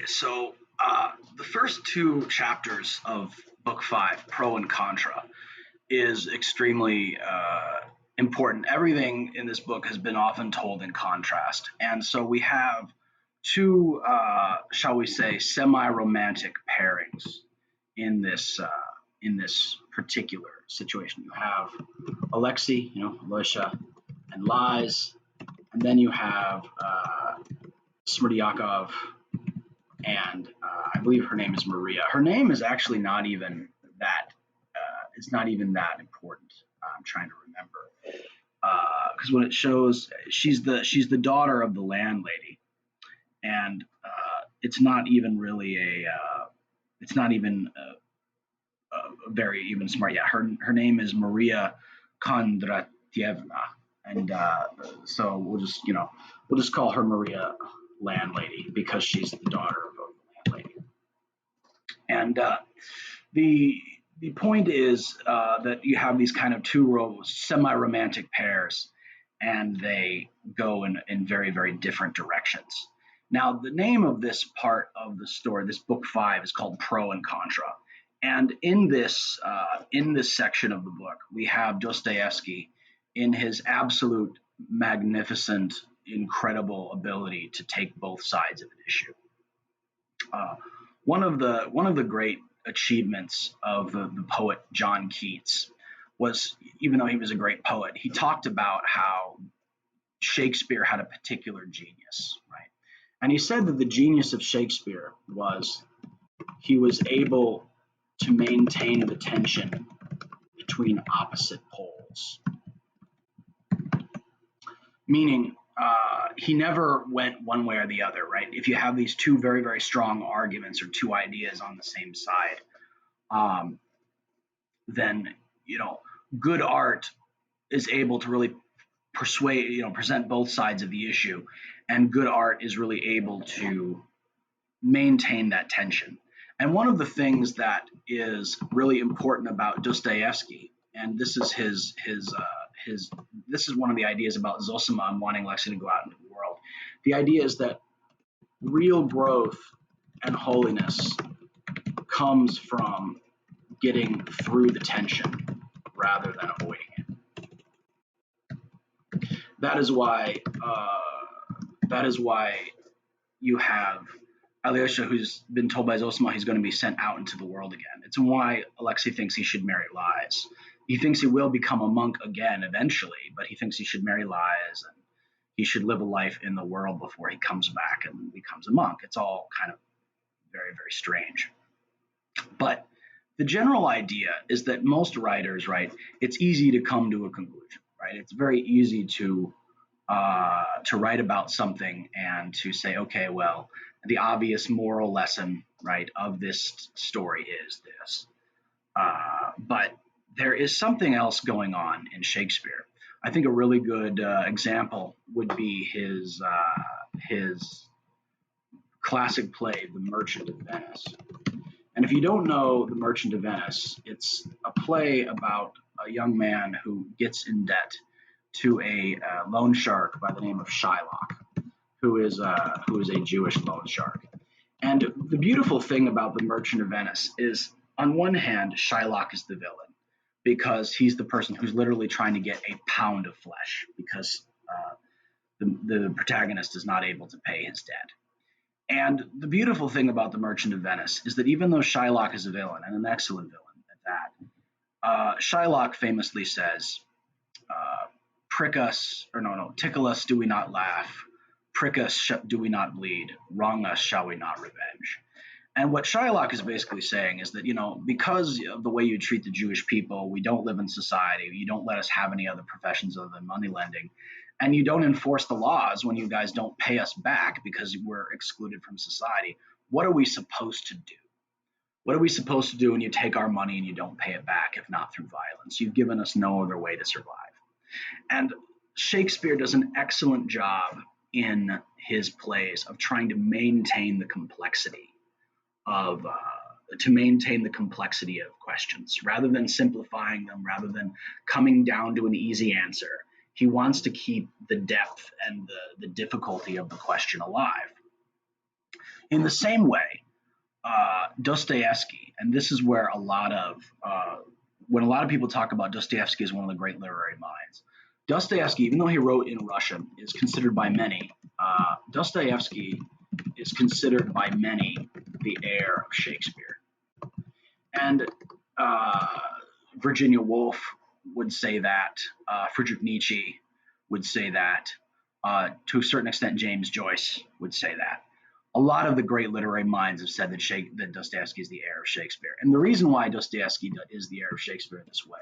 Okay, so the first two chapters of Book Five, Pro and Contra, is extremely important. Everything in this book has been often told in contrast, and so we have two, shall we say, semi-romantic pairings in this particular situation. You have Alexei, Alicia, and Lies, and then you have SMerdyakov, and I believe her name is Maria. Her name is actually not even that. It's not even that important. I'm trying to remember because when it shows, she's the daughter of the landlady, and it's not even really it's not even very even smart. Yeah, her name is Maria Kondratyevna, and so we'll just call her Maria Landlady because she's the daughter of the landlady. And the point is that you have these kind of two semi-romantic pairs, and they go in very, very different directions. Now, the name of this part of the story, this book 5, is called Pro and Contra. And in this section of the book, we have Dostoevsky in his absolute magnificent, incredible ability to take both sides of an issue. One of the great achievements of the poet John Keats was, even though he was a great poet, he talked about how Shakespeare had a particular genius, right? And he said that the genius of Shakespeare was he was able to maintain the tension between opposite poles. Meaning, he never went one way or the other, right? If you have these two very, very strong arguments or two ideas on the same side, then, good art is able to really present both sides of the issue, and good art is really able to maintain that tension. And one of the things that is really important about Dostoevsky, and this is this is one of the ideas about Zosima and wanting Lexi to go out into the world. The idea is that real growth and holiness comes from getting through the tension rather than avoiding it. That is why you have Alyosha, who's been told by Zosima he's going to be sent out into the world again. It's why Alexei thinks he should marry Lies. He thinks he will become a monk again eventually, but he thinks he should marry Lies and he should live a life in the world before he comes back and becomes a monk. It's all kind of very, very strange. But the general idea is that most writers, right, it's easy to come to a conclusion, right? It's very easy to write about something and to say, okay, well, the obvious moral lesson, right, of this story is this. But there is something else going on in Shakespeare. I think a really good example would be his classic play, The Merchant of Venice. And if you don't know The Merchant of Venice, it's a play about a young man who gets in debt to a loan shark by the name of Shylock, who is a Jewish loan shark. And the beautiful thing about The Merchant of Venice is, on one hand, Shylock is the villain because he's the person who's literally trying to get a pound of flesh because the protagonist is not able to pay his debt. And the beautiful thing about The Merchant of Venice is that even though Shylock is a villain, and an excellent villain at that, Shylock famously says, tickle us, do we not laugh? Prick us, do we not bleed? Wrong us, shall we not revenge? And what Shylock is basically saying is that, because of the way you treat the Jewish people, we don't live in society, you don't let us have any other professions other than money lending, and you don't enforce the laws when you guys don't pay us back because we're excluded from society. What are we supposed to do? What are we supposed to do when you take our money and you don't pay it back, if not through violence? You've given us no other way to survive. And Shakespeare does an excellent job in his plays of trying to maintain the complexity of questions rather than simplifying them, rather than coming down to an easy answer. He wants to keep the depth and the difficulty of the question alive. In the same way, Dostoevsky, and this is where when a lot of people talk about Dostoevsky as one of the great literary minds, Dostoevsky, even though he wrote in Russian, is considered by many, Dostoevsky is considered by many the heir of Shakespeare. And Virginia Woolf would say that, Friedrich Nietzsche would say that, to a certain extent, James Joyce would say that. A lot of the great literary minds have said that Dostoevsky is the heir of Shakespeare. And the reason why Dostoevsky is the heir of Shakespeare this way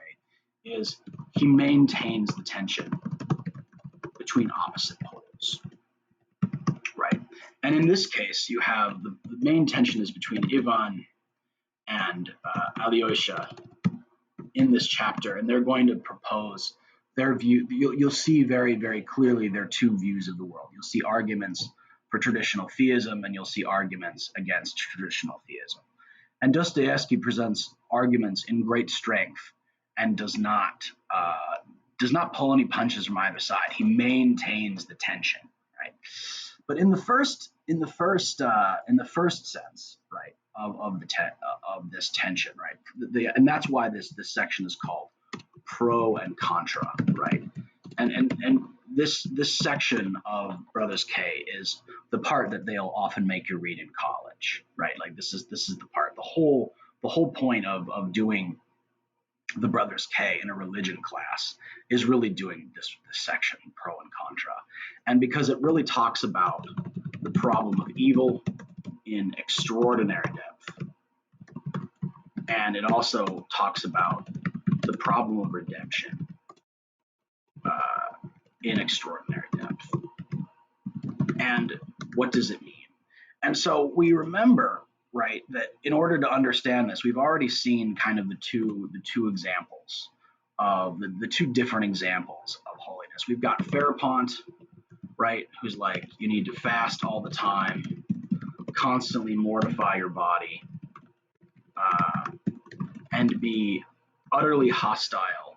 is he maintains the tension between opposite poles, right? And in this case, you have the main tension is between Ivan and Alyosha in this chapter, and they're going to propose their view. You'll see very, very clearly their two views of the world. You'll see arguments for traditional theism, and you'll see arguments against traditional theism. And Dostoevsky presents arguments in great strength and does not pull any punches from either side. He maintains the tension, right? But in the first sense, right, of this tension, right, and that's why this section is called pro and contra, right? And this section of Brothers K is the part that they'll often make you read in college, right? Like this is the part, the whole point of doing the Brothers K in a religion class is really doing this section, pro and contra. And because it really talks about the problem of evil in extraordinary depth. And it also talks about the problem of redemption in extraordinary depth. And what does it mean? And so we remember, right, that in order to understand this, we've already seen kind of the two examples of the two different examples of holiness. We've got Pherapont, right, who's like, you need to fast all the time, constantly mortify your body, and be utterly hostile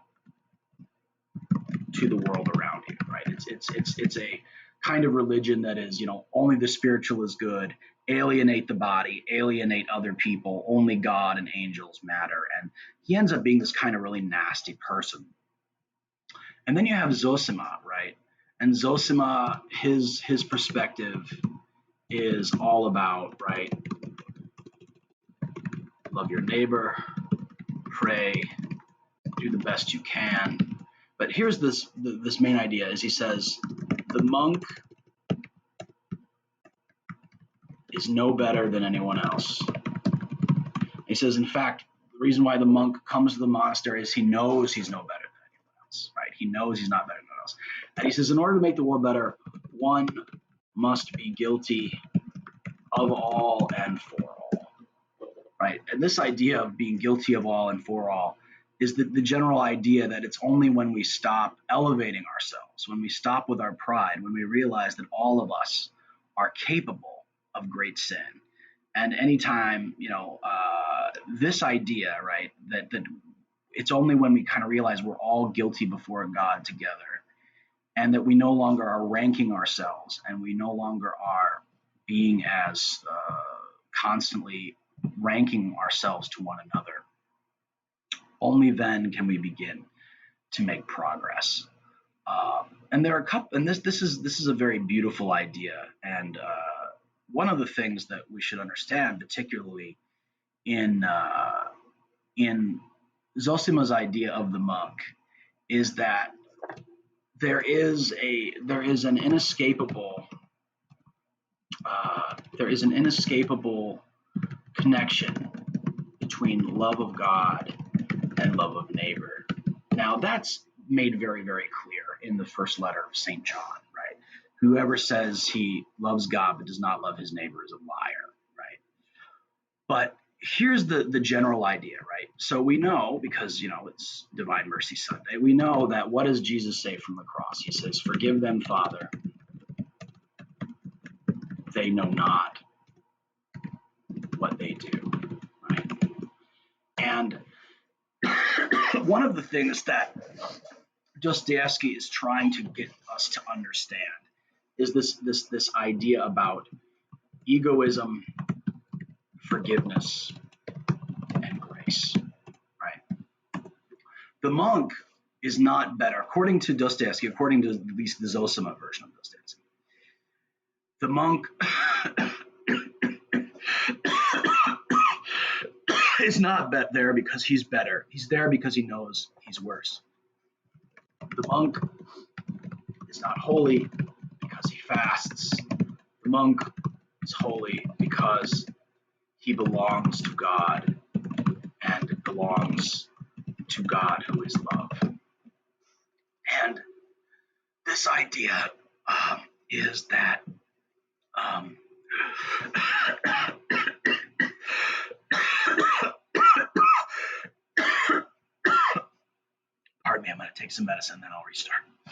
to the world around you, right? It's a kind of religion that is, only the spiritual is good, alienate the body, alienate other people, only God and angels matter. And he ends up being this kind of really nasty person. And then you have Zosima, right? And Zosima, his perspective is all about, right, love your neighbor, pray, do the best you can. But here's this main idea is he says, the monk is no better than anyone else. He says, in fact, the reason why the monk comes to the monastery is he knows he's no better than anyone else, right? He knows he's not better than anyone else. And he says, in order to make the world better, one must be guilty of all and for all, right? And this idea of being guilty of all and for all is the general idea that it's only when we stop elevating ourselves, when we stop with our pride, when we realize that all of us are capable of great sin. And anytime, this idea, right, that it's only when we kind of realize we're all guilty before God together, and that we no longer are ranking ourselves, and we no longer are being as constantly ranking ourselves to one another. Only then can we begin to make progress. And there are a couple, and this is a very beautiful idea. And one of the things that we should understand, particularly in Zosima's idea of the monk, is that there is an inescapable connection between love of God and love of neighbor. Now that's made very, very clear in the first letter of St. John, right? Whoever says he loves God but does not love his neighbor is a liar, right? But here's the general idea, right? So we know, because, it's Divine Mercy Sunday, we know that what does Jesus say from the cross? He says, forgive them, Father. They know not what they do, right? And one of the things that Dostoevsky is trying to get us to understand is this idea about egoism, forgiveness, and grace, right? The monk is not better, according to Dostoevsky, according to at least the Zosima version of Dostoevsky. The monk is not there because he's better. He's there because he knows he's worse. The monk is not holy because he fasts. The monk is holy because he belongs to God and belongs to God who is love. And this idea is that pardon me, I'm going to take some medicine, then I'll restart.